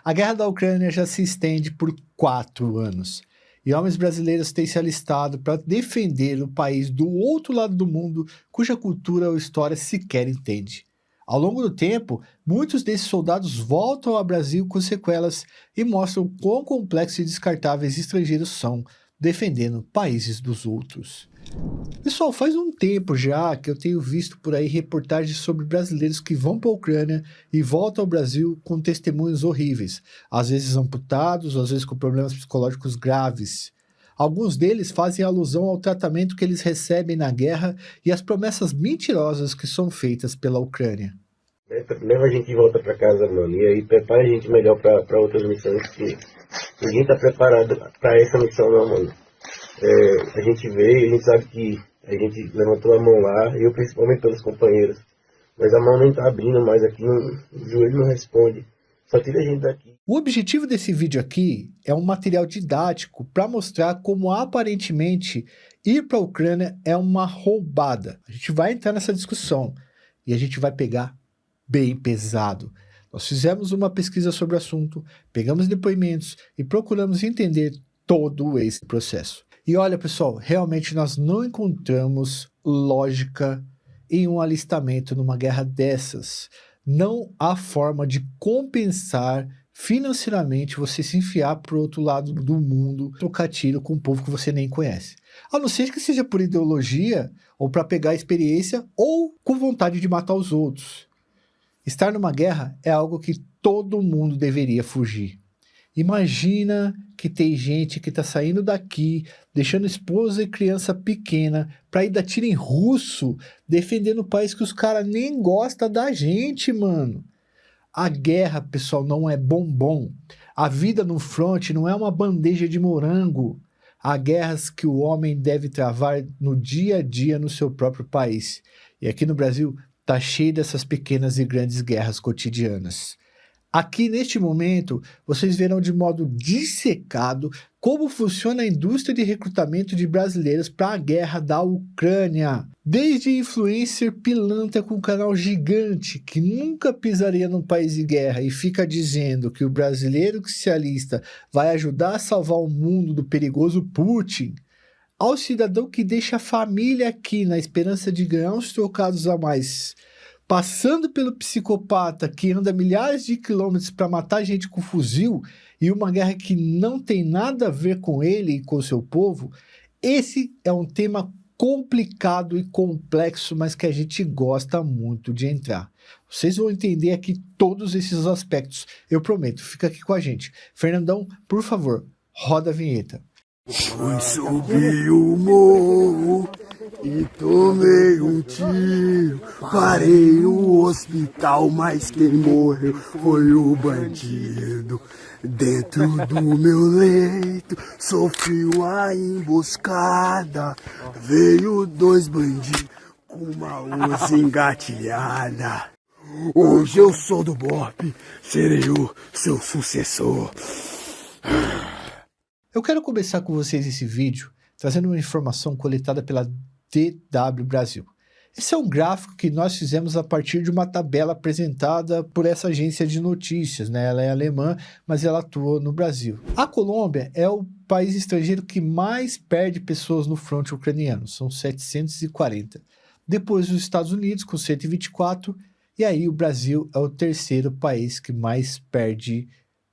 A guerra da Ucrânia já se estende por 4 anos. E homens brasileiros têm se alistado para defender o país do outro lado do mundo, cuja cultura ou história sequer entende. Ao longo do tempo, muitos desses soldados voltam ao Brasil com sequelas e mostram quão complexos e descartáveis estrangeiros são, defendendo países dos outros. Pessoal, faz um tempo já que eu tenho visto por aí reportagens sobre brasileiros que vão para a Ucrânia e voltam ao Brasil com testemunhos horríveis, às vezes amputados, às vezes com problemas psicológicos graves. Alguns deles fazem alusão ao tratamento que eles recebem na guerra e às promessas mentirosas que são feitas pela Ucrânia. Leva a gente de volta para casa, mano, e aí prepara a gente melhor para outras missões, que ninguém tá preparado para essa missão não, mano. A gente veio, a gente sabe que a gente levantou a mão lá, eu principalmente pelos companheiros, mas a mão não tá abrindo mais aqui, o joelho não responde, só tira a gente daqui. O objetivo desse vídeo aqui é um material didático para mostrar como aparentemente ir para a Ucrânia é uma roubada. A gente vai entrar nessa discussão e a gente vai pegar bem pesado. Nós fizemos uma pesquisa sobre o assunto, pegamos depoimentos e procuramos entender todo esse processo. E olha, pessoal, realmente nós não encontramos lógica em um alistamento numa guerra dessas. Não há forma de compensar financeiramente você se enfiar para o outro lado do mundo, trocar tiro com um povo que você nem conhece. A não ser que seja por ideologia, ou para pegar experiência, ou com vontade de matar os outros. Estar numa guerra é algo que todo mundo deveria fugir. Imagina que tem gente que está saindo daqui, deixando esposa e criança pequena para ir dar tiro em russo, defendendo o país que os caras nem gostam da gente, mano. A guerra, pessoal, não é bombom. A vida no front não é uma bandeja de morango. Há guerras que o homem deve travar no dia a dia no seu próprio país. E aqui no Brasil está cheio dessas pequenas e grandes guerras cotidianas. Aqui neste momento, vocês verão de modo dissecado como funciona a indústria de recrutamento de brasileiros para a guerra da Ucrânia. Desde influencer pilantra com um canal gigante que nunca pisaria num país em guerra e fica dizendo que o brasileiro que se alista vai ajudar a salvar o mundo do perigoso Putin, ao cidadão que deixa a família aqui na esperança de ganhar uns trocados a mais, passando pelo psicopata que anda milhares de quilômetros para matar gente com fuzil e uma guerra que não tem nada a ver com ele e com seu povo. Esse é um tema complicado e complexo, mas que a gente gosta muito de entrar. Vocês vão entender aqui todos esses aspectos, eu prometo. Fica aqui com a gente. Fernandão, por favor, roda a vinheta. Fui subir o morro e tomei um tiro, parei no hospital, mas quem morreu foi o bandido. Dentro do meu leito sofri uma emboscada, veio 2 bandidos com uma uzi engatilhada. Hoje eu sou do BOPE, serei o seu sucessor. Eu quero começar com vocês esse vídeo trazendo uma informação coletada pela DW Brasil. Esse é um gráfico que nós fizemos a partir de uma tabela apresentada por essa agência de notícias, né? Ela é alemã, mas ela atua no Brasil. A Colômbia é o país estrangeiro que mais perde pessoas no fronte ucraniano, são 740. Depois os Estados Unidos, com 124, e aí o Brasil é o terceiro país que mais perde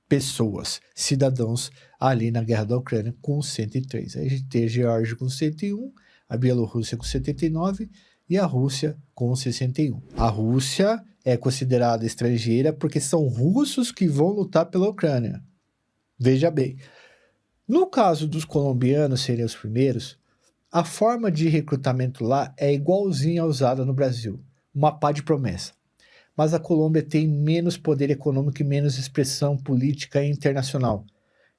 pessoas, cidadãos ali na guerra da Ucrânia com 103. Aí a gente tem a Geórgia com 101, a Bielorrússia com 79 e a Rússia com 61. A Rússia é considerada estrangeira porque são russos que vão lutar pela Ucrânia. Veja bem, no caso dos colombianos serem os primeiros, a forma de recrutamento lá é igualzinha à usada no Brasil, uma pá de promessa. Mas a Colômbia tem menos poder econômico e menos expressão política internacional.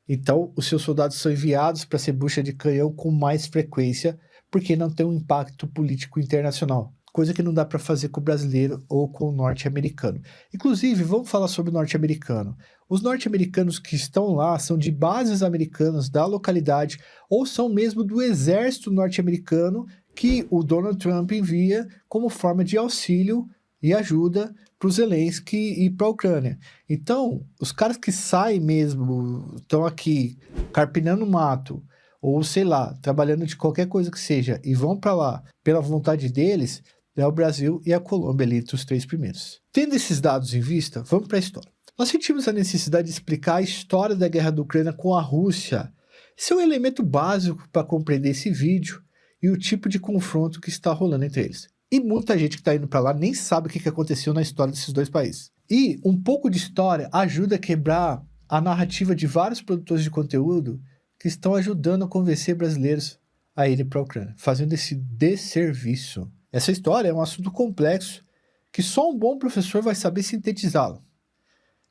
Então, os seus soldados são enviados para ser bucha de canhão com mais frequência, porque não tem um impacto político internacional, coisa que não dá para fazer com o brasileiro ou com o norte-americano. Inclusive, vamos falar sobre o norte-americano. Os norte-americanos que estão lá são de bases americanas da localidade ou são mesmo do exército norte-americano que o Donald Trump envia como forma de auxílio e ajuda para o Zelensky e para a Ucrânia. Então, os caras que saem mesmo, estão aqui carpinando mato, ou sei lá, trabalhando de qualquer coisa que seja, e vão para lá pela vontade deles, é o Brasil e a Colômbia ali entre os 3 primeiros. Tendo esses dados em vista, vamos para a história. Nós sentimos a necessidade de explicar a história da guerra da Ucrânia com a Rússia. Esse é um elemento básico para compreender esse vídeo e o tipo de confronto que está rolando entre eles. E muita gente que está indo para lá nem sabe o que aconteceu na história desses 2 países. E um pouco de história ajuda a quebrar a narrativa de vários produtores de conteúdo que estão ajudando a convencer brasileiros a irem para a Ucrânia, fazendo esse desserviço. Essa história é um assunto complexo que só um bom professor vai saber sintetizá-lo.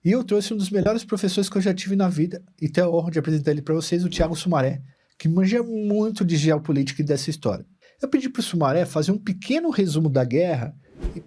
E eu trouxe um dos melhores professores que eu já tive na vida, e tenho a honra de apresentar ele para vocês, o Thiago Sumaré, que manja muito de geopolítica e dessa história. Eu pedi para o Sumaré fazer um pequeno resumo da guerra,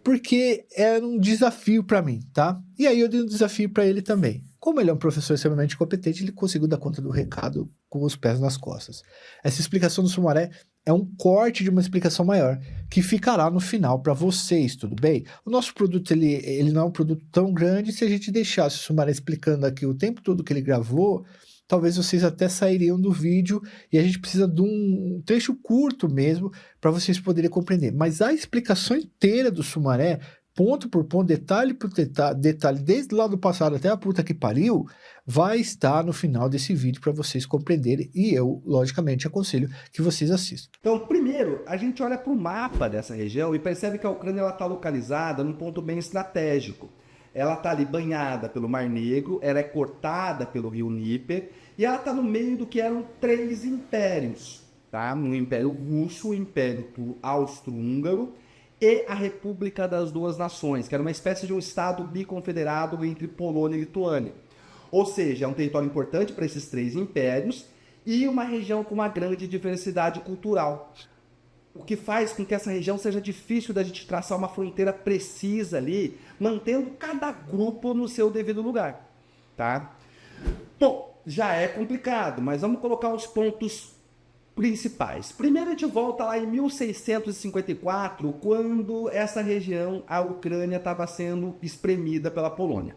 porque era um desafio para mim, tá? E aí eu dei um desafio para ele também. Como ele é um professor extremamente competente, ele conseguiu dar conta do recado com os pés nas costas. Essa explicação do Sumaré é um corte de uma explicação maior, que ficará no final para vocês, tudo bem? O nosso produto, ele não é um produto tão grande, se a gente deixasse o Sumaré explicando aqui o tempo todo que ele gravou, talvez vocês até sairiam do vídeo, e a gente precisa de um trecho curto mesmo, para vocês poderem compreender. Mas a explicação inteira do Sumaré, ponto por ponto, detalhe por detalhe, desde lá do passado até a puta que pariu, vai estar no final desse vídeo para vocês compreenderem, e eu, logicamente, aconselho que vocês assistam. Então, primeiro, a gente olha para o mapa dessa região e percebe que a Ucrânia está localizada num ponto bem estratégico. Ela está ali banhada pelo Mar Negro, ela é cortada pelo rio Dnieper, e ela está no meio do que eram 3 impérios, tá? O Império Russo, o Império Austro-Húngaro e a República das Duas Nações, que era uma espécie de um estado biconfederado entre Polônia e Lituânia. Ou seja, é um território importante para esses 3 impérios e uma região com uma grande diversidade cultural. O que faz com que essa região seja difícil da gente traçar uma fronteira precisa ali, mantendo cada grupo no seu devido lugar, tá? Bom, já é complicado, mas vamos colocar os pontos principais. Primeiro a gente volta lá em 1654, quando essa região, a Ucrânia, estava sendo espremida pela Polônia.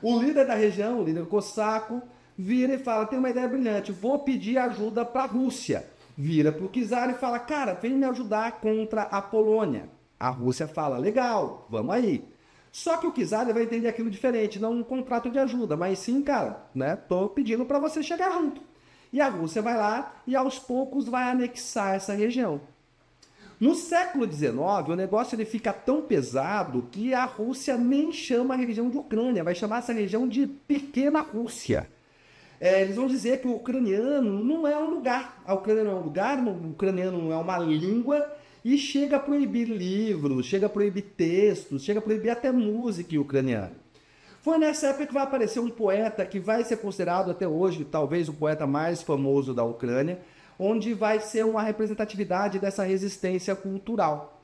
O líder da região, o líder cossaco, vira e fala, tem uma ideia brilhante, vou pedir ajuda para a Rússia. Vira para o czar e fala, cara, vem me ajudar contra a Polônia. A Rússia fala, legal, vamos aí. Só que o czar vai entender aquilo diferente, não um contrato de ajuda, mas sim, cara, né, tô pedindo para você chegar junto. E a Rússia vai lá e aos poucos vai anexar essa região. No século XIX, o negócio ele fica tão pesado que a Rússia nem chama a região de Ucrânia, vai chamar essa região de Pequena Rússia. Eles vão dizer que o ucraniano não é um lugar. A Ucrânia não é um lugar, o ucraniano não é uma língua, e chega a proibir livros, chega a proibir textos, chega a proibir até música em ucraniano. Foi nessa época que vai aparecer um poeta que vai ser considerado até hoje, talvez o poeta mais famoso da Ucrânia, onde vai ser uma representatividade dessa resistência cultural.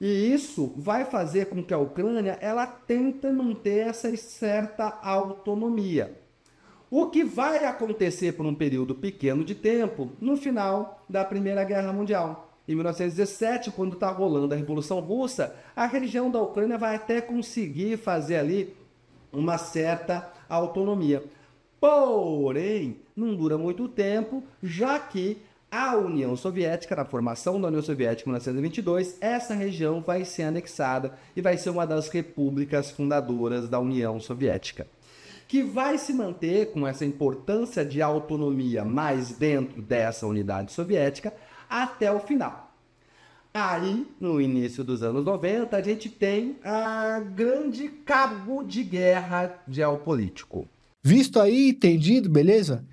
E isso vai fazer com que a Ucrânia ela tente manter essa certa autonomia. O que vai acontecer por um período pequeno de tempo no final da Primeira Guerra Mundial. Em 1917, quando está rolando a Revolução Russa, a região da Ucrânia vai até conseguir fazer ali uma certa autonomia. Porém, não dura muito tempo, já que a União Soviética, na formação da União Soviética em 1922, essa região vai ser anexada e vai ser uma das repúblicas fundadoras da União Soviética, que vai se manter com essa importância de autonomia mais dentro dessa unidade soviética até o final. Aí, no início dos anos 90, a gente tem a grande cabo de guerra geopolítico. Visto aí, entendido, beleza?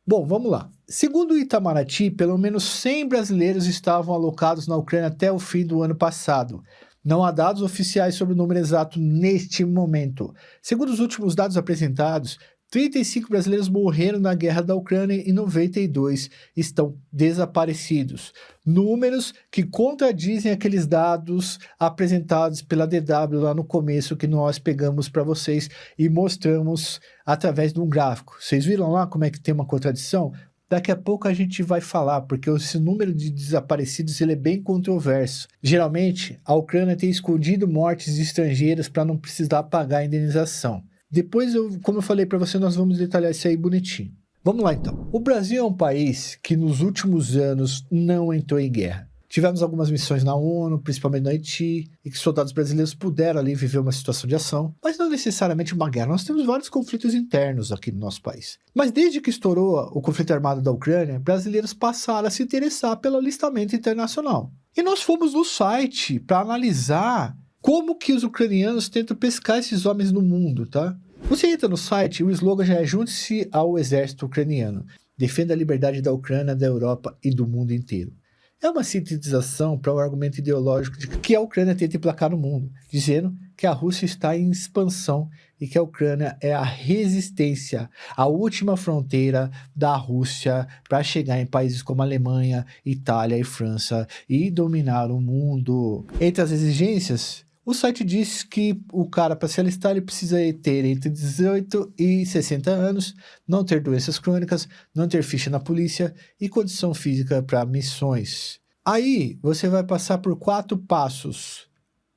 Bom, vamos lá. Segundo o Itamaraty, pelo menos 100 brasileiros estavam alocados na Ucrânia até o fim do ano passado. Não há dados oficiais sobre o número exato neste momento. Segundo os últimos dados apresentados, 35 brasileiros morreram na guerra da Ucrânia e 92 estão desaparecidos. Números que contradizem aqueles dados apresentados pela DW lá no começo, que nós pegamos para vocês e mostramos através de um gráfico. Vocês viram lá como é que tem uma contradição? Daqui a pouco a gente vai falar, porque esse número de desaparecidos ele é bem controverso. Geralmente, a Ucrânia tem escondido mortes de estrangeiros para não precisar pagar a indenização. Depois, como eu falei para você, nós vamos detalhar isso aí bonitinho. Vamos lá então. O Brasil é um país que nos últimos anos não entrou em guerra. Tivemos algumas missões na ONU, principalmente no Haiti, e que soldados brasileiros puderam ali viver uma situação de ação, mas não necessariamente uma guerra. Nós temos vários conflitos internos aqui no nosso país. Mas desde que estourou o conflito armado da Ucrânia, brasileiros passaram a se interessar pelo alistamento internacional. E nós fomos no site para analisar como que os ucranianos tentam pescar esses homens no mundo, tá? Você entra no site e o slogan já é "Junte-se ao exército ucraniano. Defenda a liberdade da Ucrânia, da Europa e do mundo inteiro." É uma sintetização para o argumento ideológico de que a Ucrânia tenta emplacar no mundo, dizendo que a Rússia está em expansão e que a Ucrânia é a resistência, a última fronteira da Rússia para chegar em países como Alemanha, Itália e França e dominar o mundo. Entre as exigências, o site diz que o cara, para se alistar, ele precisa ter entre 18 e 60 anos, não ter doenças crônicas, não ter ficha na polícia e condição física para missões. Aí, você vai passar por 4 passos.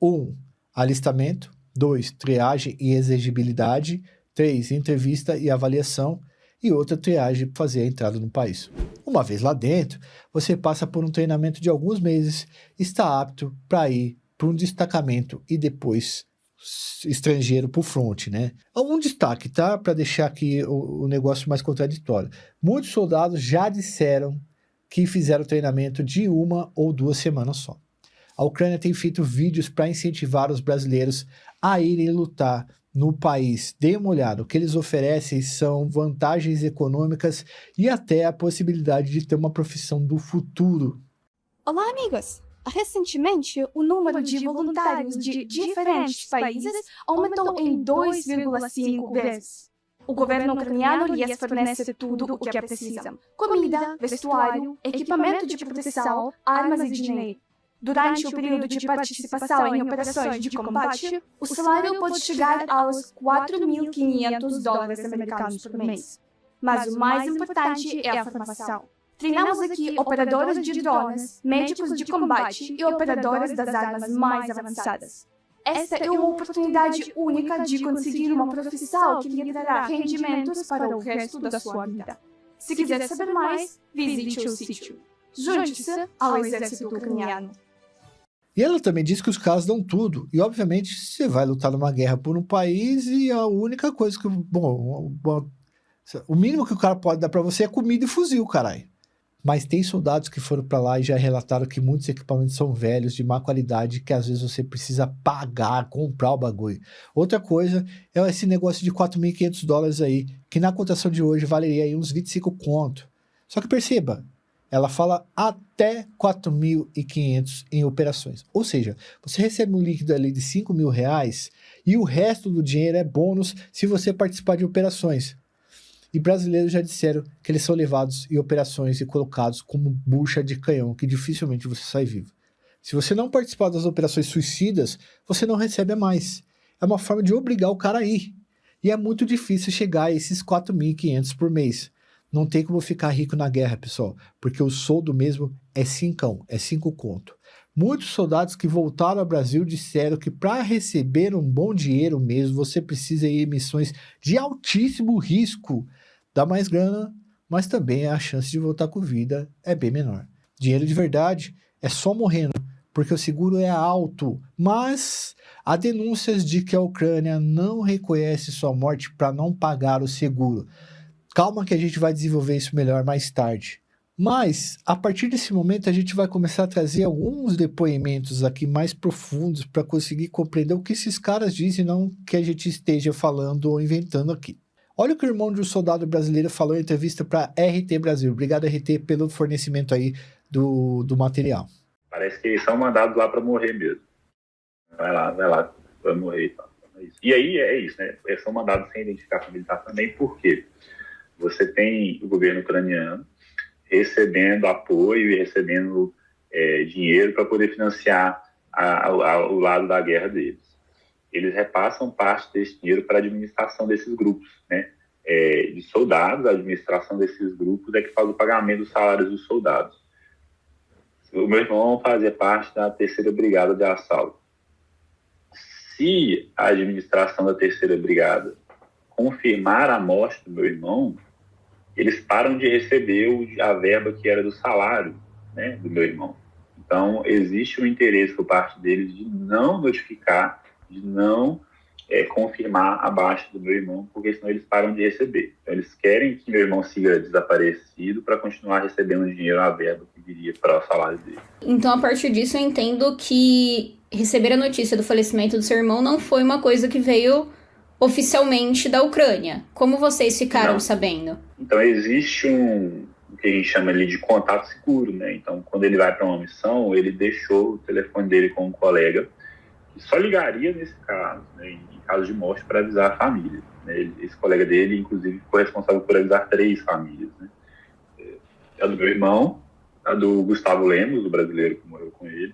1. Alistamento. 2. Triagem e exigibilidade. 3. Entrevista e avaliação. E outra triagem para fazer a entrada no país. Uma vez lá dentro, você passa por um treinamento de alguns meses, está apto para ir para um destacamento e depois estrangeiro para o front, né? Um destaque, tá? Para deixar aqui o negócio mais contraditório. Muitos soldados já disseram que fizeram treinamento de 1 ou 2 semanas só. A Ucrânia tem feito vídeos para incentivar os brasileiros a irem lutar no país. Dê uma olhada, o que eles oferecem são vantagens econômicas e até a possibilidade de ter uma profissão do futuro. Olá, amigos! Recentemente, o número de voluntários de diferentes países aumentou em 2,5 vezes. O governo ucraniano lhes fornece tudo o que precisam: comida, vestuário, equipamento de proteção, armas e dinheiro. Durante o período de participação em operações de combate, o salário pode chegar aos $4.500 americanos por mês. Mas o mais importante é a formação. Treinamos aqui operadores de drones, médicos de combate e operadores das armas mais avançadas. Esta é uma oportunidade única de conseguir uma profissão que lhe dará rendimentos para o resto da sua vida. Se quiser saber mais, visite o sítio. Junte-se ao exército ucraniano. E ela também diz que os caras dão tudo. E, obviamente, você vai lutar numa guerra por um país e a única coisa que... Bom, o mínimo que o cara pode dar pra você é comida e fuzil, caralho. Mas tem soldados que foram para lá e já relataram que muitos equipamentos são velhos, de má qualidade, que às vezes você precisa pagar, comprar o bagulho. Outra coisa é esse negócio de $4.500 aí, que na cotação de hoje valeria aí uns 25 conto. Só que perceba, ela fala até 4.500 em operações. Ou seja, você recebe um líquido ali de R$5.000 e o resto do dinheiro é bônus se você participar de operações. E brasileiros já disseram que eles são levados em operações e colocados como bucha de canhão, que dificilmente você sai vivo. Se você não participar das operações suicidas, você não recebe a mais. É uma forma de obrigar o cara a ir. E é muito difícil chegar a esses 4.500 por mês. Não tem como ficar rico na guerra, pessoal, porque o soldo mesmo é 5 conto. Muitos soldados que voltaram ao Brasil disseram que para receber um bom dinheiro mesmo, você precisa ir em missões de altíssimo risco. Dá mais grana, mas também a chance de voltar com vida é bem menor. Dinheiro de verdade é só morrendo, porque o seguro é alto. Mas há denúncias de que a Ucrânia não reconhece sua morte para não pagar o seguro. Calma que a gente vai desenvolver isso melhor mais tarde. Mas, a partir desse momento, a gente vai começar a trazer alguns depoimentos aqui mais profundos para conseguir compreender o que esses caras dizem, não que a gente esteja falando ou inventando aqui. Olha o que o irmão de um soldado brasileiro falou em entrevista para RT Brasil. Obrigado, RT, pelo fornecimento aí do material. Parece que eles são mandados lá para morrer mesmo. Vai lá, vai morrer e tal. E aí é isso, né? Eles são mandados sem identificação militar também, porque você tem o governo ucraniano recebendo apoio e recebendo dinheiro para poder financiar o lado da guerra deles. Eles repassam parte desse dinheiro para a administração desses grupos, né, de de soldados, a administração desses grupos é que faz o pagamento dos salários dos soldados. O meu irmão fazia parte da 3ª Brigada de Assalto. Se a administração da 3ª Brigada confirmar a morte do meu irmão, eles param de receber a verba que era do salário, né, do meu irmão. Então, existe um interesse por parte deles de não notificar, de não confirmar a baixa do meu irmão, porque senão eles param de receber. Então, eles querem que meu irmão siga desaparecido para continuar recebendo dinheiro, a verba que viria para o salário dele. Então, a partir disso, eu entendo que receber a notícia do falecimento do seu irmão não foi uma coisa que veio oficialmente da Ucrânia. Como vocês ficaram sabendo? Então, existe o que a gente chama ali de contato seguro, né? Então, quando ele vai para uma missão, ele deixou o telefone dele com um colega que só ligaria nesse caso, né, em caso de morte, para avisar a família. Né? Esse colega dele, inclusive, ficou responsável por avisar 3 famílias. Né? A do meu irmão, a do Gustavo Lemos, o brasileiro que morou com ele.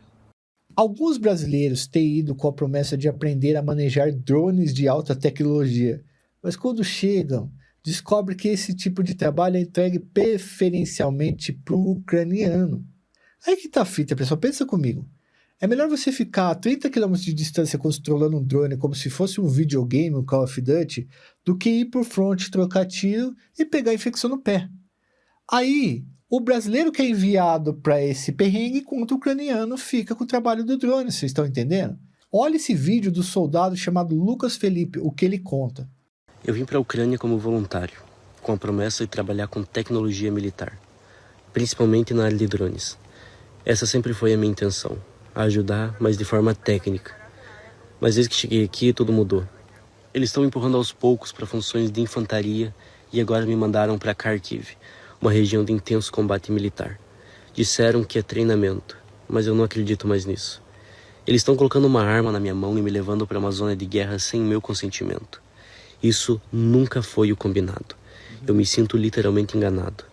Alguns brasileiros têm ido com a promessa de aprender a manejar drones de alta tecnologia, mas quando chegam, descobrem que esse tipo de trabalho é entregue preferencialmente para o ucraniano. Aí que tá a fita, pessoal, pensa comigo. É melhor você ficar a 30 km de distância controlando um drone como se fosse um videogame, um Call of Duty, do que ir por front, trocar tiro e pegar infecção no pé. Aí, o brasileiro que é enviado para esse perrengue, enquanto o ucraniano fica com o trabalho do drone, vocês estão entendendo? Olha esse vídeo do soldado chamado Lucas Felipe, o que ele conta. Eu vim para a Ucrânia como voluntário, com a promessa de trabalhar com tecnologia militar, principalmente na área de drones. Essa sempre foi a minha intenção, ajudar, mas de forma técnica. Mas desde que cheguei aqui, tudo mudou. Eles estão me empurrando aos poucos para funções de infantaria e agora me mandaram para Kharkiv, uma região de intenso combate militar. Disseram que é treinamento, mas eu não acredito mais nisso. Eles estão colocando uma arma na minha mão e me levando para uma zona de guerra sem meu consentimento. Isso nunca foi o combinado. Eu me sinto literalmente enganado.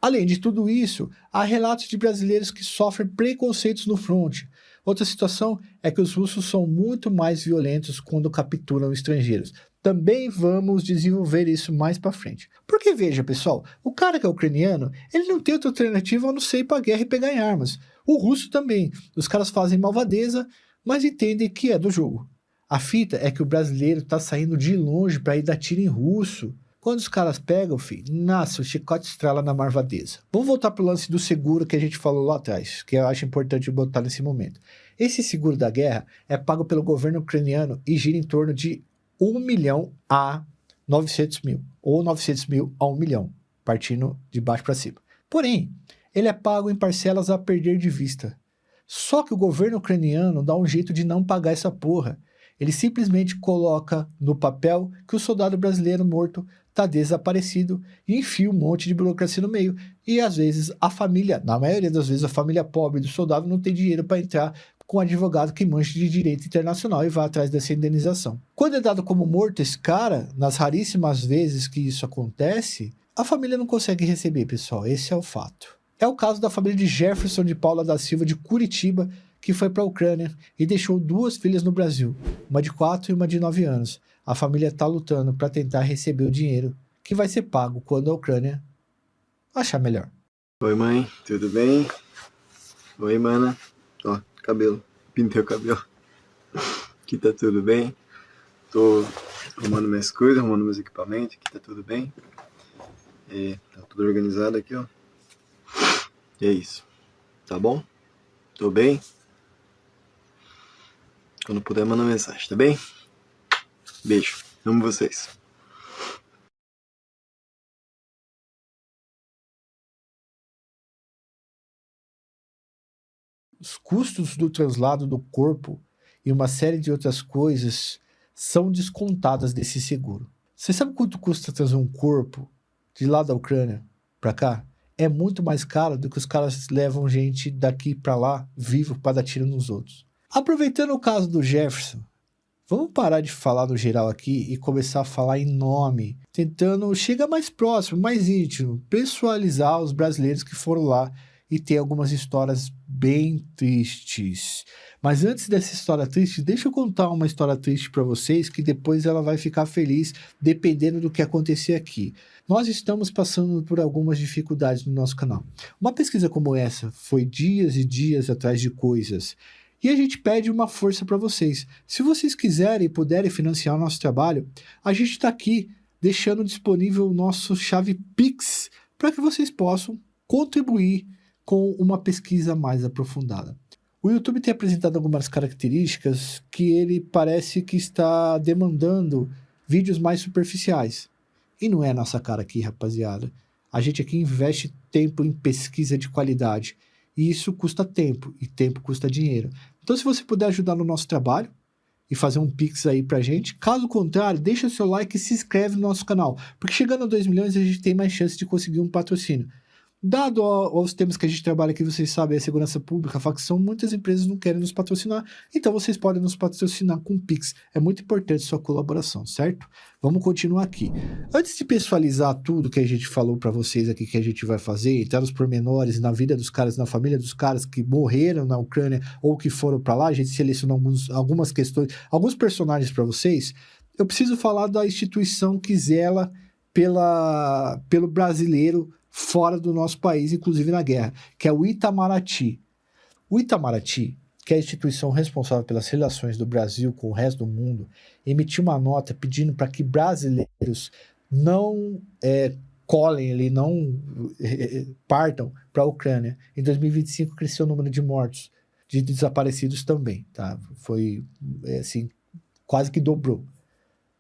Além de tudo isso, há relatos de brasileiros que sofrem preconceitos no fronte. Outra situação é que os russos são muito mais violentos quando capturam estrangeiros. Também vamos desenvolver isso mais para frente. Porque veja, pessoal, o cara que é ucraniano, ele não tem outra alternativa a não ser ir para a guerra e pegar em armas. O russo também. Os caras fazem malvadeza, mas entendem que é do jogo. A fita é que o brasileiro tá saindo de longe para ir dar tiro em russo. Quando os caras pegam, filho, nasce o chicote estrala na marvadeza. Vamos voltar pro lance do seguro que a gente falou lá atrás, que eu acho importante botar nesse momento. Esse seguro da guerra é pago pelo governo ucraniano e gira em torno de 1 milhão a 900 mil, ou 900 mil a 1 milhão, partindo de baixo para cima. Porém, ele é pago em parcelas a perder de vista. Só que o governo ucraniano dá um jeito de não pagar essa porra. Ele simplesmente coloca no papel que o soldado brasileiro morto está desaparecido e enfia um monte de burocracia no meio. E às vezes a família, na maioria das vezes a família pobre do soldado não tem dinheiro para entrar com um advogado que manche de direito internacional e vá atrás dessa indenização. Quando é dado como morto esse cara, nas raríssimas vezes que isso acontece, a família não consegue receber, pessoal. Esse é o fato. É o caso da família de Jefferson de Paula da Silva de Curitiba, que foi para a Ucrânia e deixou 2 filhas no Brasil, uma de 4 e uma de 9 anos. A família está lutando para tentar receber o dinheiro que vai ser pago quando a Ucrânia achar melhor. Oi, mãe, tudo bem? Oi, mana. Ó, cabelo, pintei o cabelo. Aqui tá tudo bem. Tô arrumando minhas coisas, arrumando meus equipamentos. Aqui tá tudo bem. Tá tudo organizado aqui, ó. E é isso. Tá bom? Tô bem? Quando puder, manda mensagem, tá bem? Beijo. Amo vocês. Os custos do traslado do corpo e uma série de outras coisas são descontadas desse seguro. Você sabe quanto custa trazer um corpo de lá da Ucrânia para cá? É muito mais caro do que os caras levam gente daqui para lá vivo para dar tiro nos outros. Aproveitando o caso do Jefferson, vamos parar de falar no geral aqui e começar a falar em nome, tentando chegar mais próximo, mais íntimo, pessoalizar os brasileiros que foram lá e ter algumas histórias bem tristes. Mas antes dessa história triste, deixa eu contar uma história triste para vocês, que depois ela vai ficar feliz, dependendo do que acontecer aqui. Nós estamos passando por algumas dificuldades no nosso canal. Uma pesquisa como essa foi dias e dias atrás de coisas. E a gente pede uma força para vocês. Se vocês quiserem e puderem financiar o nosso trabalho, a gente está aqui deixando disponível o nosso chave Pix para que vocês possam contribuir com uma pesquisa mais aprofundada. O YouTube tem apresentado algumas características que ele parece que está demandando vídeos mais superficiais. E não é nossa cara aqui, rapaziada. A gente aqui investe tempo em pesquisa de qualidade. E isso custa tempo, e tempo custa dinheiro. Então, se você puder ajudar no nosso trabalho e fazer um Pix aí pra gente, caso contrário, deixa seu like e se inscreve no nosso canal. Porque chegando a 2 milhões, a gente tem mais chance de conseguir um patrocínio. Dado aos temas que a gente trabalha aqui, vocês sabem, a segurança pública, a facção, muitas empresas não querem nos patrocinar, então vocês podem nos patrocinar com Pix. É muito importante sua colaboração, certo? Vamos continuar aqui. Antes de pessoalizar tudo que a gente falou para vocês aqui que a gente vai fazer, entrar nos pormenores, na vida dos caras, na família dos caras que morreram na Ucrânia ou que foram para lá, a gente selecionou algumas questões, alguns personagens para vocês. Eu preciso falar da instituição que zela pelo brasileiro fora do nosso país, inclusive na guerra, que é o Itamaraty. O Itamaraty, que é a instituição responsável pelas relações do Brasil com o resto do mundo, emitiu uma nota pedindo para que brasileiros não colhem ali, não partam para a Ucrânia. Em 2025 cresceu o número de mortos, de desaparecidos também, tá? Foi assim, quase que dobrou.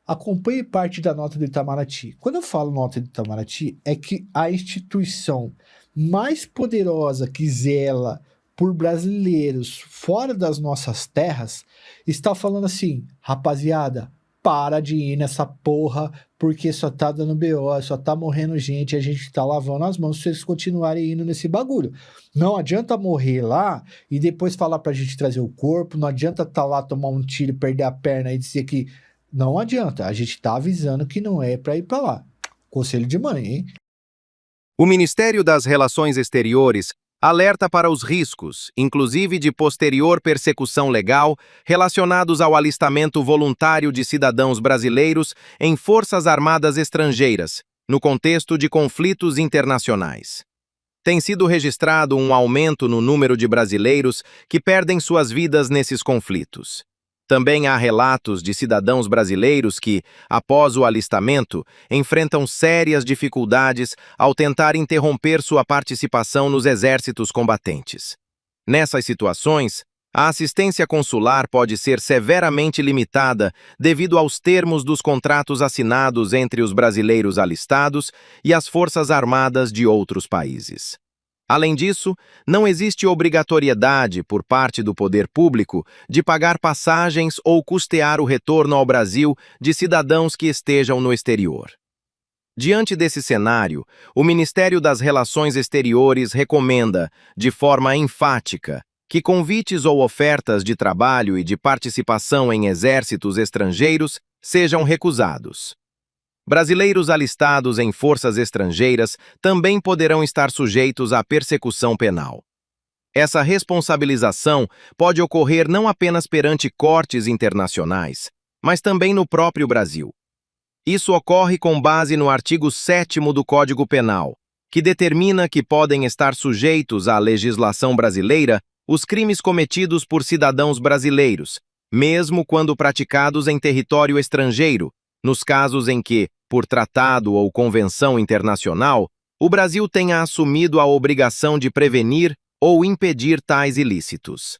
Acompanhe parte da nota do Itamaraty. Quando eu falo nota do Itamaraty, é que a instituição mais poderosa que zela por brasileiros fora das nossas terras está falando assim: rapaziada, para de ir nessa porra, porque só tá dando BO, só tá morrendo gente, a gente tá lavando as mãos se vocês continuarem indo nesse bagulho. Não adianta morrer lá e depois falar pra gente trazer o corpo, não adianta tá lá, tomar um tiro, perder a perna e dizer que não adianta, a gente tá avisando que não é para ir para lá. Conselho de mãe, hein? O Ministério das Relações Exteriores alerta para os riscos, inclusive de posterior persecução legal, relacionados ao alistamento voluntário de cidadãos brasileiros em forças armadas estrangeiras, no contexto de conflitos internacionais. Tem sido registrado um aumento no número de brasileiros que perdem suas vidas nesses conflitos. Também há relatos de cidadãos brasileiros que, após o alistamento, enfrentam sérias dificuldades ao tentar interromper sua participação nos exércitos combatentes. Nessas situações, a assistência consular pode ser severamente limitada devido aos termos dos contratos assinados entre os brasileiros alistados e as forças armadas de outros países. Além disso, não existe obrigatoriedade por parte do poder público de pagar passagens ou custear o retorno ao Brasil de cidadãos que estejam no exterior. Diante desse cenário, o Ministério das Relações Exteriores recomenda, de forma enfática, que convites ou ofertas de trabalho e de participação em exércitos estrangeiros sejam recusados. Brasileiros alistados em forças estrangeiras também poderão estar sujeitos à persecução penal. Essa responsabilização pode ocorrer não apenas perante cortes internacionais, mas também no próprio Brasil. Isso ocorre com base no artigo 7º do Código Penal, que determina que podem estar sujeitos à legislação brasileira os crimes cometidos por cidadãos brasileiros, mesmo quando praticados em território estrangeiro, nos casos em que, por tratado ou convenção internacional, o Brasil tenha assumido a obrigação de prevenir ou impedir tais ilícitos.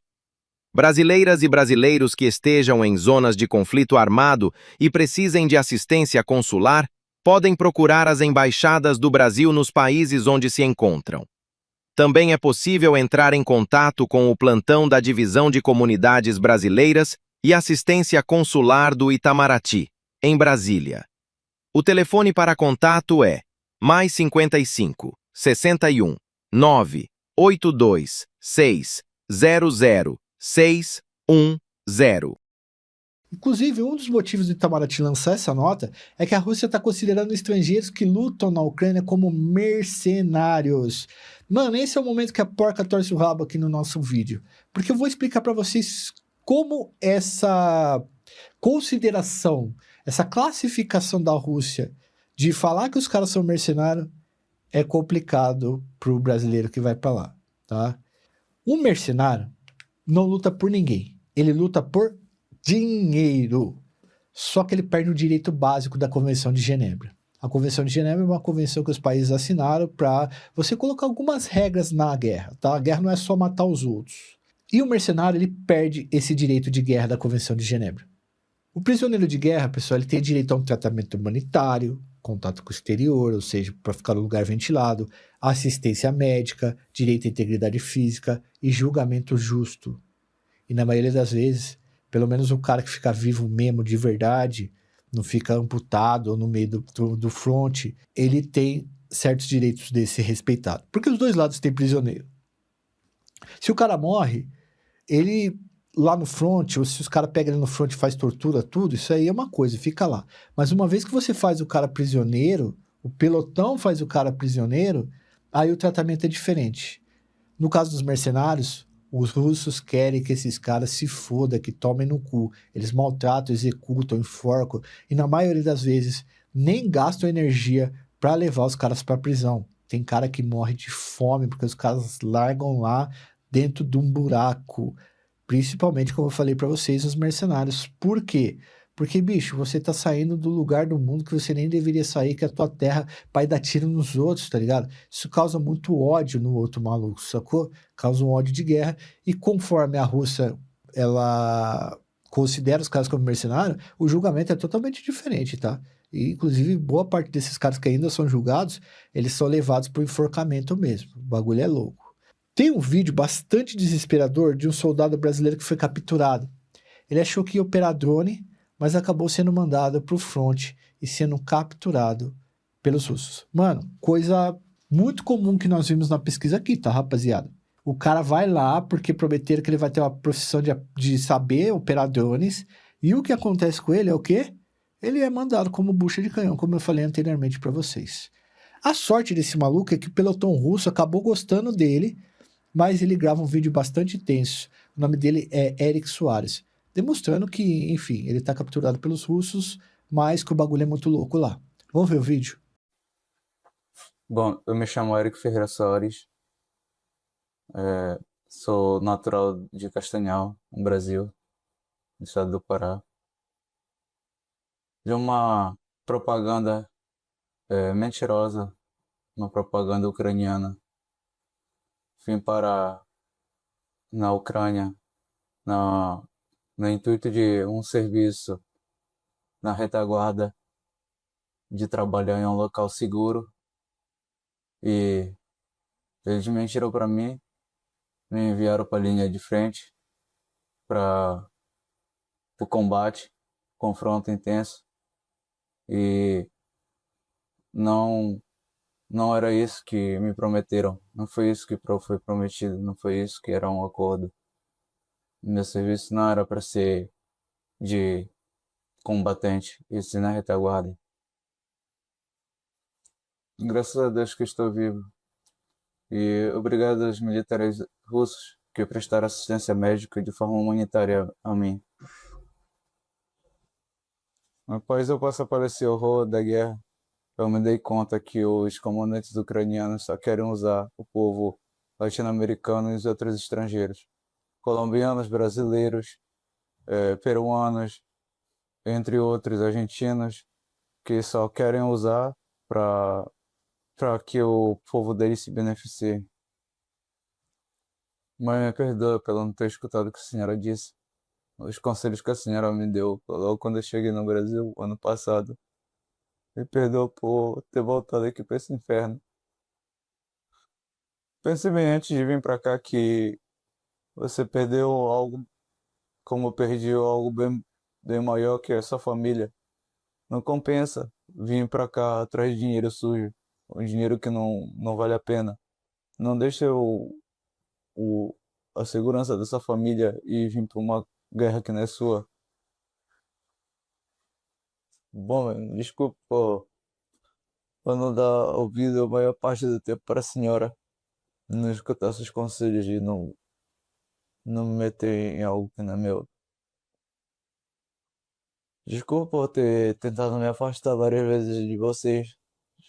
Brasileiras e brasileiros que estejam em zonas de conflito armado e precisem de assistência consular podem procurar as embaixadas do Brasil nos países onde se encontram. Também é possível entrar em contato com o plantão da Divisão de Comunidades Brasileiras e Assistência Consular do Itamaraty, em Brasília. O telefone para contato é +55 61 982 6 00 610. Inclusive, um dos motivos do Itamaraty lançar essa nota é que a Rússia está considerando estrangeiros que lutam na Ucrânia como mercenários. Mano, esse é o momento que a porca torce o rabo aqui no nosso vídeo. Porque eu vou explicar para vocês como essa consideração, essa classificação da Rússia de falar que os caras são mercenários é complicado pro brasileiro que vai para lá, tá? Um mercenário não luta por ninguém. Ele luta por dinheiro. Só que ele perde o direito básico da Convenção de Genebra. A Convenção de Genebra é uma convenção que os países assinaram para você colocar algumas regras na guerra, tá? A guerra não é só matar os outros. E o mercenário, ele perde esse direito de guerra da Convenção de Genebra. O prisioneiro de guerra, pessoal, ele tem direito a um tratamento humanitário, contato com o exterior, ou seja, para ficar no lugar ventilado, assistência médica, direito à integridade física e julgamento justo. E na maioria das vezes, pelo menos o cara que fica vivo mesmo de verdade, não fica amputado ou no meio do front, ele tem certos direitos de ser respeitado. Porque os dois lados têm prisioneiro. Se o cara morre, ele lá no front, ou se os caras pegam ele no front e faz tortura, tudo, isso aí é uma coisa, fica lá. Mas uma vez que você faz o cara prisioneiro, o pelotão faz o cara prisioneiro, aí o tratamento é diferente. No caso dos mercenários, os russos querem que esses caras se fodam, que tomem no cu. Eles maltratam, executam, enforcam e na maioria das vezes nem gastam energia para levar os caras para prisão. Tem cara que morre de fome porque os caras largam lá dentro de um buraco. Principalmente, como eu falei para vocês, os mercenários. Por quê? Porque, bicho, você tá saindo do lugar do mundo que você nem deveria sair, que é a tua terra, pra ir dar tiro nos outros, tá ligado? Isso causa muito ódio no outro maluco, sacou? Causa um ódio de guerra. E conforme a Rússia, ela considera os caras como mercenários, o julgamento é totalmente diferente, tá? E, inclusive, boa parte desses caras que ainda são julgados, eles são levados pro enforcamento mesmo. O bagulho é louco. Tem um vídeo bastante desesperador de um soldado brasileiro que foi capturado. Ele achou que ia operar drone, mas acabou sendo mandado pro front e sendo capturado pelos russos. Mano, coisa muito comum que nós vimos na pesquisa aqui, tá, rapaziada? O cara vai lá porque prometeram que ele vai ter uma profissão de saber operar drones, e o que acontece com ele é o quê? Ele é mandado como bucha de canhão, como eu falei anteriormente pra vocês. A sorte desse maluco é que o pelotão russo acabou gostando dele, mas ele grava um vídeo bastante tenso. O nome dele é Eric Soares, demonstrando que, enfim, ele tá capturado pelos russos, mas que o bagulho é muito louco lá. Vamos ver o vídeo? Bom, eu me chamo Eric Ferreira Soares, sou natural de Castanhal, no Brasil, no estado do Pará. De uma propaganda mentirosa, uma propaganda ucraniana. Vim para na Ucrânia no intuito de um serviço na retaguarda, de trabalhar em um local seguro, e eles mentiram para mim, me enviaram para a linha de frente para o combate, confronto intenso, e não era isso que me prometeram, não foi isso que foi prometido, não foi isso que era um acordo. Meu serviço não era para ser de combatente, e sim na retaguarda. Graças a Deus que estou vivo, e obrigado aos militares russos que prestaram assistência médica de forma humanitária a mim. Após eu passar por esse horror da guerra, eu me dei conta que os comandantes ucranianos só querem usar o povo latino-americano e os outros estrangeiros, colombianos, brasileiros, peruanos, entre outros, argentinos, que só querem usar para que o povo deles se beneficie. Mãe, me perdoa pelo não ter escutado o que a senhora disse, os conselhos que a senhora me deu logo quando eu cheguei no Brasil, ano passado. Me perdoa por ter voltado aqui para esse inferno. Pense bem antes de vir para cá que você perdeu algo, como eu perdi algo bem maior, que é a sua família. Não compensa vir para cá atrás de dinheiro sujo, um dinheiro que não vale a pena. Não deixe a segurança dessa família e vir para uma guerra que não é sua. Bom, mano, desculpa por não dar ouvido a maior parte do tempo para a senhora, não escutar seus conselhos e não me meter em algo que não é meu. Desculpa por ter tentado me afastar várias vezes de vocês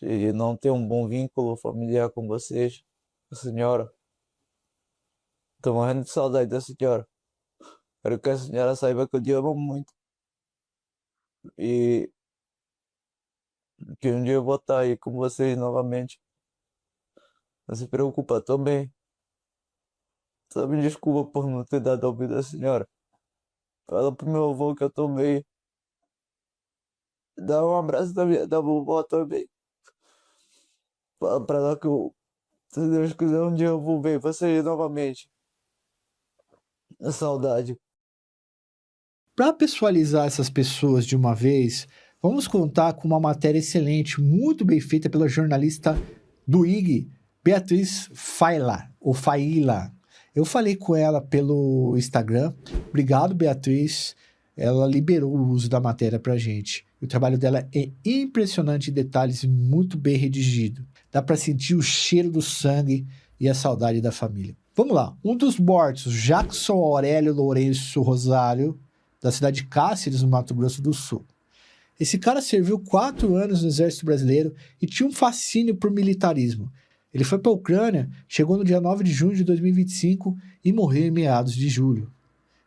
e não ter um bom vínculo familiar com vocês, senhora. Tô morrendo de saudade da senhora. Quero que a senhora saiba que eu te amo muito e que um dia eu vou estar aí com vocês novamente. Não se preocupa, tô bem. Só me desculpa por não ter dado ouvido à senhora. Fala pro meu avô que eu tô bem. Dá um abraço da vovó também. Fala pra ela que se Deus quiser, um dia eu vou ver vocês novamente. A saudade. Para pessoalizar essas pessoas de uma vez, vamos contar com uma matéria excelente, muito bem feita pela jornalista do IG, Beatriz Faila, ou Faila. Eu falei com ela pelo Instagram. Obrigado, Beatriz. Ela liberou o uso da matéria pra gente. O trabalho dela é impressionante em detalhes, muito bem redigido. Dá para sentir o cheiro do sangue e a saudade da família. Vamos lá. Um dos mortos, Jackson Aurélio Lourenço Rosário, da cidade de Cáceres, no Mato Grosso do Sul. Esse cara serviu 4 anos no Exército Brasileiro e tinha um fascínio por militarismo. Ele foi para a Ucrânia, chegou no dia 9 de junho de 2025 e morreu em meados de julho.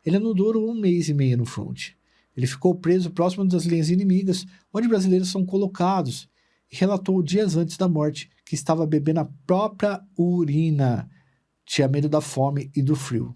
Ele não durou 1 mês e meio no front. Ele ficou preso próximo das linhas inimigas, onde brasileiros são colocados, e relatou dias antes da morte que estava bebendo a própria urina. Tinha medo da fome e do frio.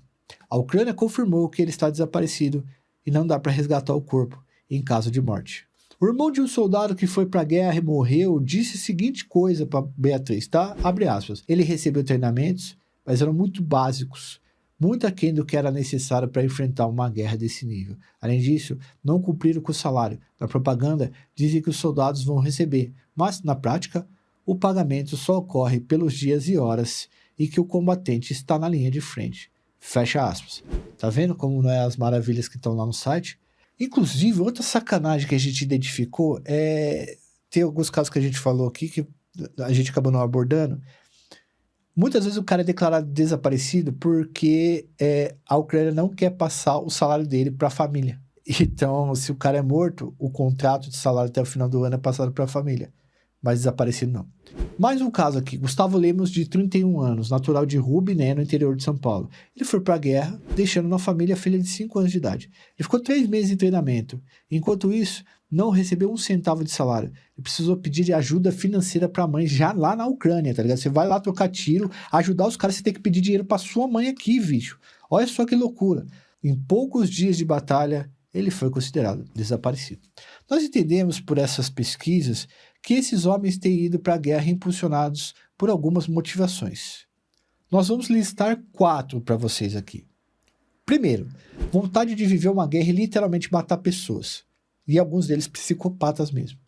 A Ucrânia confirmou que ele está desaparecido e não dá para resgatar o corpo em caso de morte. O irmão de um soldado que foi para a guerra e morreu disse a seguinte coisa para Beatriz, tá? Abre aspas. Ele recebeu treinamentos, mas eram muito básicos, muito aquém do que era necessário para enfrentar uma guerra desse nível. Além disso, não cumpriram com o salário. Na propaganda, dizem que os soldados vão receber, mas, na prática, o pagamento só ocorre pelos dias e horas e que o combatente está na linha de frente. Fecha aspas. Tá vendo como não é as maravilhas que estão lá no site? Inclusive, outra sacanagem que a gente identificou é... Tem alguns casos que a gente falou aqui que a gente acabou não abordando. Muitas vezes o cara é declarado desaparecido porque a Ucrânia não quer passar o salário dele para a família. Então, se o cara é morto, o contrato de salário até o final do ano é passado para a família. Mas desaparecido não. Mais um caso aqui. Gustavo Lemos, de 31 anos, natural de Rubiné, no interior de São Paulo. Ele foi para a guerra, deixando na família a filha de 5 anos de idade. Ele ficou 3 meses em treinamento. Enquanto isso, não recebeu 1 centavo de salário. Ele precisou pedir ajuda financeira para a mãe já lá na Ucrânia, tá ligado? Você vai lá trocar tiro, ajudar os caras, você tem que pedir dinheiro para sua mãe aqui, bicho. Olha só que loucura. Em poucos dias de batalha, ele foi considerado desaparecido. Nós entendemos por essas pesquisas que esses homens têm ido para a guerra impulsionados por algumas motivações. Nós vamos listar 4 para vocês aqui. Primeiro, vontade de viver uma guerra e literalmente matar pessoas. E alguns deles psicopatas mesmo.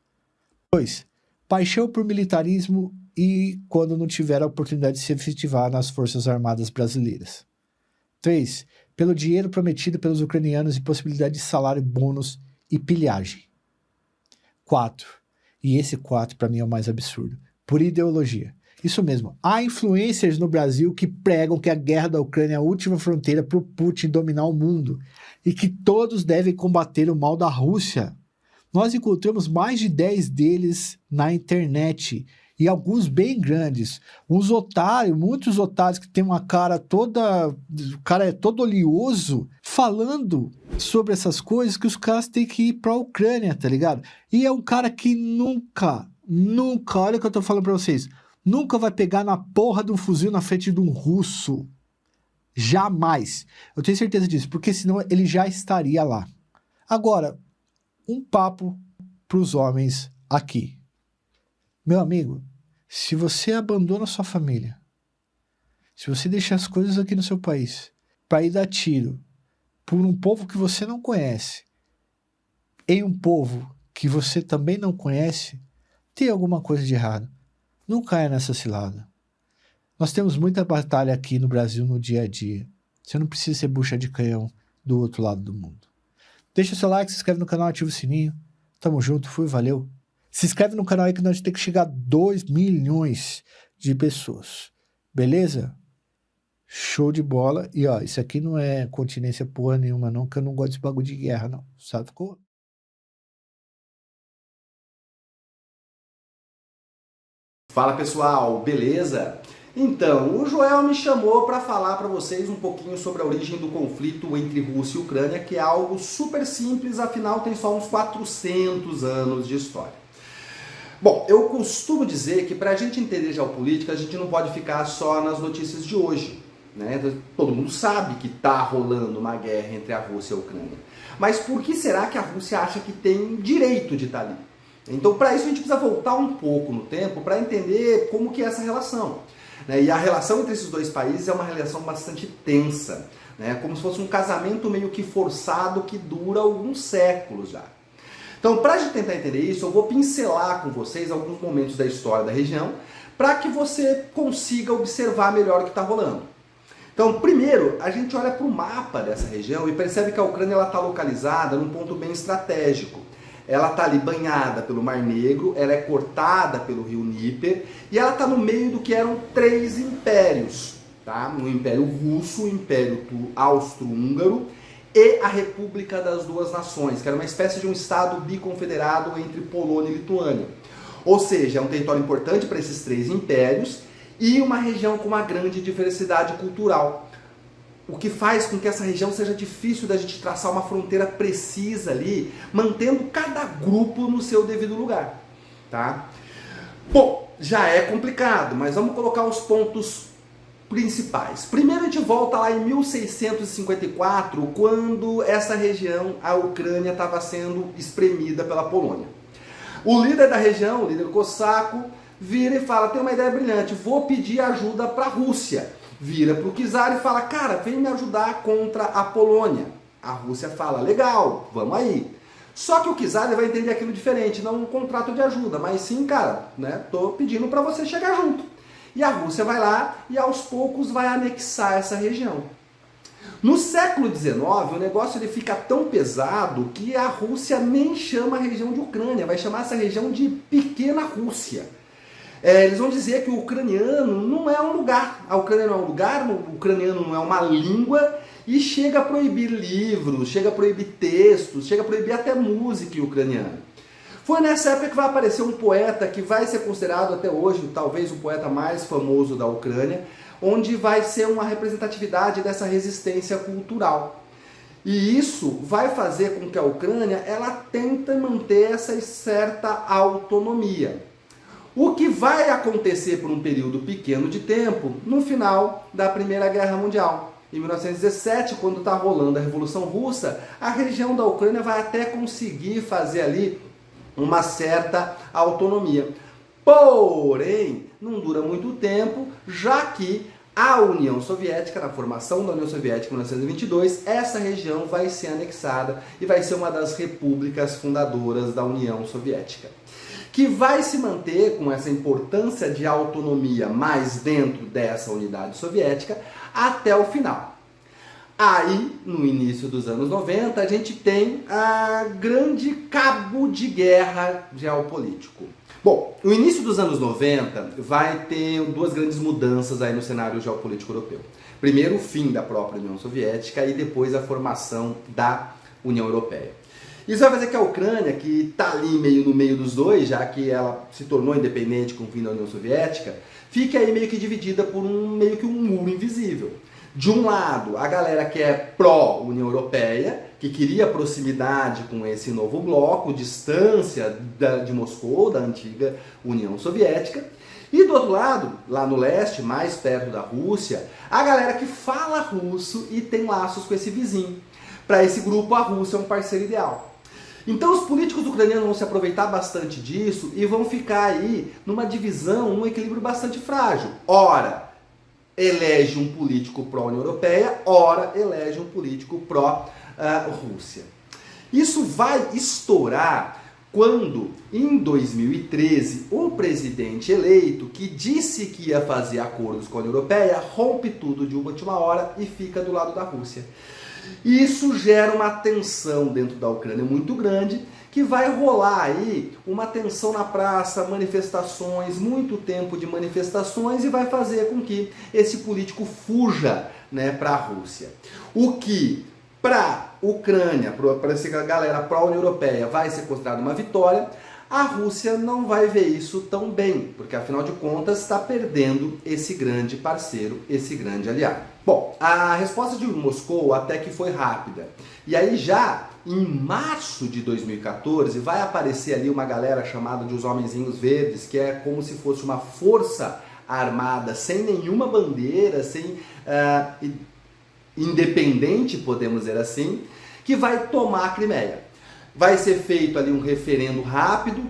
2, paixão por militarismo e quando não tiver a oportunidade de se efetivar nas Forças Armadas Brasileiras. 3, pelo dinheiro prometido pelos ucranianos e possibilidade de salário, bônus e pilhagem. 4, e esse 4 para mim é o mais absurdo, por ideologia. Isso mesmo, há influencers no Brasil que pregam que a guerra da Ucrânia é a última fronteira para o Putin dominar o mundo e que todos devem combater o mal da Rússia. Nós encontramos mais de 10 deles na internet e alguns bem grandes. Uns otários, muitos otários que tem uma cara toda... O cara é todo oleoso, falando sobre essas coisas que os caras têm que ir para a Ucrânia, tá ligado? E é um cara que nunca, olha o que eu tô falando para vocês, nunca vai pegar na porra de um fuzil na frente de um russo. Jamais. Eu tenho certeza disso, porque senão ele já estaria lá. Agora, um papo pros homens aqui. Meu amigo, se você abandona sua família, se você deixa as coisas aqui no seu país para ir dar tiro por um povo que você não conhece, em um povo que você também não conhece, tem alguma coisa de errado. Não caia nessa cilada. Nós temos muita batalha aqui no Brasil no dia a dia. Você não precisa ser bucha de canhão do outro lado do mundo. Deixa seu like, se inscreve no canal, ativa o sininho. Tamo junto, fui, valeu. Se inscreve no canal aí que nós temos que chegar a 2 milhões de pessoas. Beleza? Show de bola. E ó, isso aqui não é continência porra nenhuma não, que eu não gosto desse bagulho de guerra não. Sabe? Ficou? Fala pessoal, beleza? Então, o Joel me chamou para falar para vocês um pouquinho sobre a origem do conflito entre Rússia e Ucrânia, que é algo super simples, afinal tem só uns 400 anos de história. Bom, eu costumo dizer que para a gente entender geopolítica, a gente não pode ficar só nas notícias de hoje, né? Todo mundo sabe que está rolando uma guerra entre a Rússia e a Ucrânia. Mas por que será que a Rússia acha que tem direito de estar ali? Então, para isso, a gente precisa voltar um pouco no tempo para entender como que é essa relação. E a relação entre esses dois países é uma relação bastante tensa, né? Como se fosse um casamento meio que forçado que dura alguns séculos já. Então, para a gente tentar entender isso, eu vou pincelar com vocês alguns momentos da história da região para que você consiga observar melhor o que está rolando. Então, primeiro, a gente olha para o mapa dessa região e percebe que a Ucrânia está localizada num ponto bem estratégico. Ela está ali banhada pelo Mar Negro, ela é cortada pelo rio Dnieper e ela está no meio do que eram 3 impérios, tá? O Império Russo, o Império Austro-Húngaro e a República das Duas Nações, que era uma espécie de um estado biconfederado entre Polônia e Lituânia. Ou seja, é um território importante para esses 3 impérios e uma região com uma grande diversidade cultural. O que faz com que essa região seja difícil da gente traçar uma fronteira precisa ali, mantendo cada grupo no seu devido lugar, tá? Bom, já é complicado, mas vamos colocar os pontos principais. Primeiro a gente volta lá em 1654, quando essa região, a Ucrânia, estava sendo espremida pela Polônia. O líder da região, o líder cossaco, vira e fala, tem uma ideia brilhante, vou pedir ajuda para a Rússia. Vira para o czar e fala, cara, vem me ajudar contra a Polônia. A Rússia fala, legal, vamos aí. Só que o czar vai entender aquilo diferente, não um contrato de ajuda, mas sim, cara, né, tô pedindo para você chegar junto. E a Rússia vai lá e aos poucos vai anexar essa região. No século XIX, o negócio ele fica tão pesado que a Rússia nem chama a região de Ucrânia, vai chamar essa região de Pequena Rússia. Eles vão dizer que o ucraniano não é um lugar, a Ucrânia não é um lugar, o ucraniano não é uma língua e chega a proibir livros, chega a proibir textos, chega a proibir até música em ucraniano. Foi nessa época que vai aparecer um poeta que vai ser considerado até hoje, talvez o poeta mais famoso da Ucrânia, onde vai ser uma representatividade dessa resistência cultural. E isso vai fazer com que a Ucrânia ela tente manter essa certa autonomia. O que vai acontecer por um período pequeno de tempo no final da Primeira Guerra Mundial. Em 1917, quando está rolando a Revolução Russa, a região da Ucrânia vai até conseguir fazer ali uma certa autonomia. Porém, não dura muito tempo, já que a União Soviética, na formação da União Soviética em 1922, essa região vai ser anexada e vai ser uma das repúblicas fundadoras da União Soviética, que vai se manter com essa importância de autonomia mais dentro dessa unidade soviética até o final. Aí, no início dos anos 90, a gente tem a grande cabo de guerra geopolítico. Bom, no início dos anos 90 vai ter 2 grandes mudanças aí no cenário geopolítico europeu. Primeiro, o fim da própria União Soviética e depois a formação da União Europeia. Isso vai fazer que a Ucrânia, que está ali meio no meio dos dois, já que ela se tornou independente com o fim da União Soviética, fique aí meio que dividida por meio que um muro invisível. De um lado, a galera que é pró-União Europeia, que queria proximidade com esse novo bloco, distância de Moscou, da antiga União Soviética. E do outro lado, lá no leste, mais perto da Rússia, a galera que fala russo e tem laços com esse vizinho. Para esse grupo, a Rússia é um parceiro ideal. Então os políticos ucranianos vão se aproveitar bastante disso e vão ficar aí numa divisão, num equilíbrio bastante frágil. Ora, elege um político pró-União Europeia, ora, elege um político pró-Rússia. Isso vai estourar quando, em 2013, um presidente eleito que disse que ia fazer acordos com a União Europeia rompe tudo de última hora e fica do lado da Rússia. Isso gera uma tensão dentro da Ucrânia muito grande, que vai rolar aí uma tensão na praça, manifestações, muito tempo de manifestações, e vai fazer com que esse político fuja, né, para a Rússia. O que, para a Ucrânia, para essa galera pró-União Europeia, vai ser considerado uma vitória, a Rússia não vai ver isso tão bem, porque afinal de contas está perdendo esse grande parceiro, esse grande aliado. Bom, a resposta de Moscou até que foi rápida. E aí já em março de 2014 vai aparecer ali uma galera chamada de os Homenzinhos Verdes, que é como se fosse uma força armada sem nenhuma bandeira, sem independente, podemos dizer assim, que vai tomar a Crimeia. Vai ser feito ali um referendo rápido,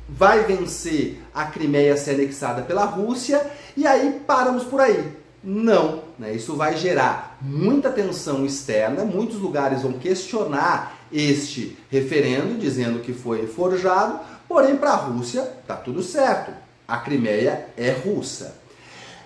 vai vencer a Crimeia a ser anexada pela Rússia, e aí paramos por aí. Não, né? Isso vai gerar muita tensão externa, muitos lugares vão questionar este referendo, dizendo que foi forjado, porém para a Rússia está tudo certo, a Crimeia é russa.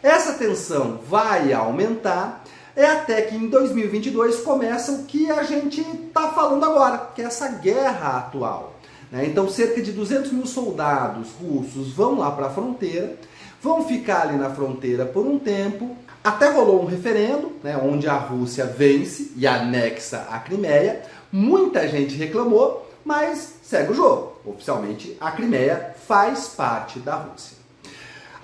Essa tensão vai aumentar, até que em 2022 começa o que a gente está falando agora, que é essa guerra atual. Né? Então cerca de 200 mil soldados russos vão lá para a fronteira, vão ficar ali na fronteira por um tempo, até rolou um referendo, né, onde a Rússia vence e anexa a Crimeia. Muita gente reclamou, mas segue o jogo. Oficialmente a Crimeia faz parte da Rússia.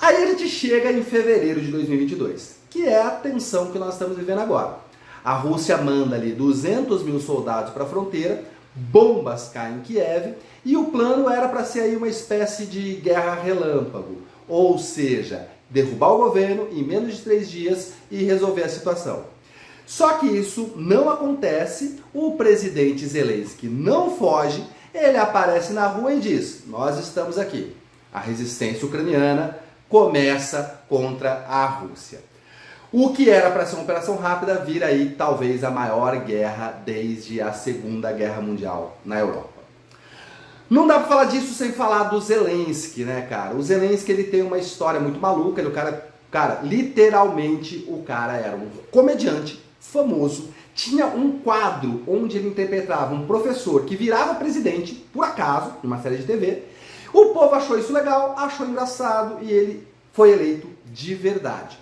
Aí a gente chega em fevereiro de 2022, que é a tensão que nós estamos vivendo agora. A Rússia manda ali 200 mil soldados para a fronteira, bombas caem em Kiev, e o plano era para ser aí uma espécie de guerra relâmpago, ou seja, derrubar o governo em menos de 3 dias e resolver a situação. Só que isso não acontece, o presidente Zelensky não foge, ele aparece na rua e diz: nós estamos aqui. A resistência ucraniana começa contra a Rússia. O que era para ser uma operação rápida vira aí talvez a maior guerra desde a Segunda Guerra Mundial na Europa. Não dá para falar disso sem falar do Zelensky, né, cara? O Zelensky, ele tem uma história muito maluca, ele, literalmente o cara era um comediante famoso, tinha um quadro onde ele interpretava um professor que virava presidente, por acaso, numa série de TV. O povo achou isso legal, achou engraçado e ele foi eleito de verdade.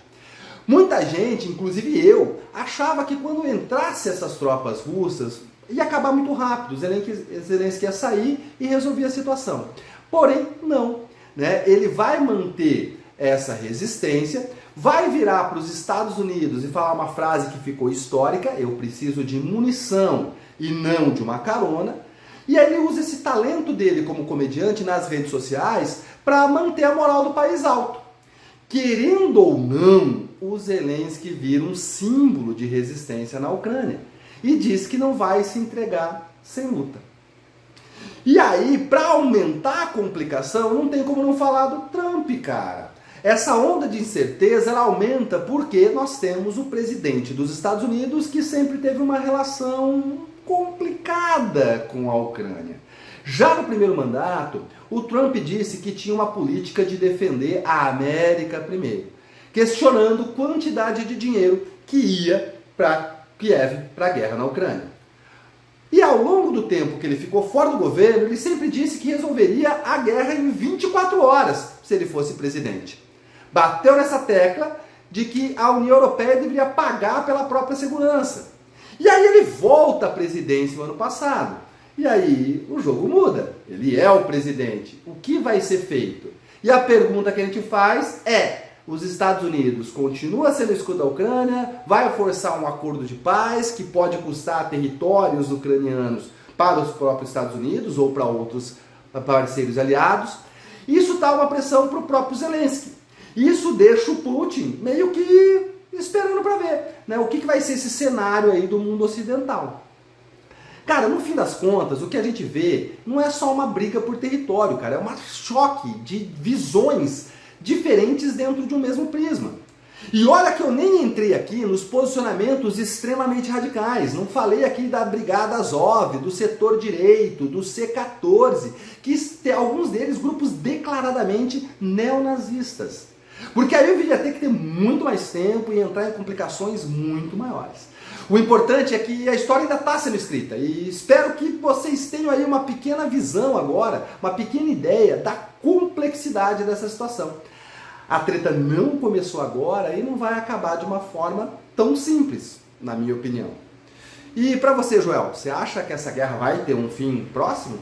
Muita gente, inclusive eu, achava que quando entrasse essas tropas russas ia acabar muito rápido, Zelensky ia sair e resolvia a situação. Porém, não. Né? Ele vai manter essa resistência, vai virar para os Estados Unidos e falar uma frase que ficou histórica: eu preciso de munição e não de uma carona. E aí ele usa esse talento dele como comediante nas redes sociais para manter a moral do país alto. Querendo ou não, o Zelensky vira um símbolo de resistência na Ucrânia e diz que não vai se entregar sem luta. E aí, para aumentar a complicação, não tem como não falar do Trump, cara. Essa onda de incerteza ela aumenta porque nós temos o presidente dos Estados Unidos que sempre teve uma relação complicada com a Ucrânia. Já no primeiro mandato, o Trump disse que tinha uma política de defender a América primeiro, questionando quantidade de dinheiro que ia para Kiev, para a guerra na Ucrânia. E ao longo do tempo que ele ficou fora do governo, ele sempre disse que resolveria a guerra em 24 horas, se ele fosse presidente. Bateu nessa tecla de que a União Europeia deveria pagar pela própria segurança. E aí ele volta à presidência no ano passado. E aí o jogo muda. Ele é o presidente. O que vai ser feito? E a pergunta que a gente faz é: os Estados Unidos continua sendo escudo da Ucrânia? Vai forçar um acordo de paz que pode custar territórios ucranianos para os próprios Estados Unidos ou para outros parceiros aliados? Isso dá uma pressão para o próprio Zelensky. Isso deixa o Putin meio que esperando para ver, né, o que vai ser esse cenário aí do mundo ocidental. Cara, no fim das contas, o que a gente vê não é só uma briga por território, cara, é um choque de visões diferentes dentro de um mesmo prisma. E olha que eu nem entrei aqui nos posicionamentos extremamente radicais, não falei aqui da Brigada Azov, do setor direito, do C-14, que tem alguns deles grupos declaradamente neonazistas. Porque aí eu ia ter que ter muito mais tempo e entrar em complicações muito maiores. O importante é que a história ainda está sendo escrita e espero que vocês tenham aí uma pequena visão agora, uma pequena ideia da complexidade dessa situação. A treta não começou agora e não vai acabar de uma forma tão simples, na minha opinião. E para você, Joel, você acha que essa guerra vai ter um fim próximo?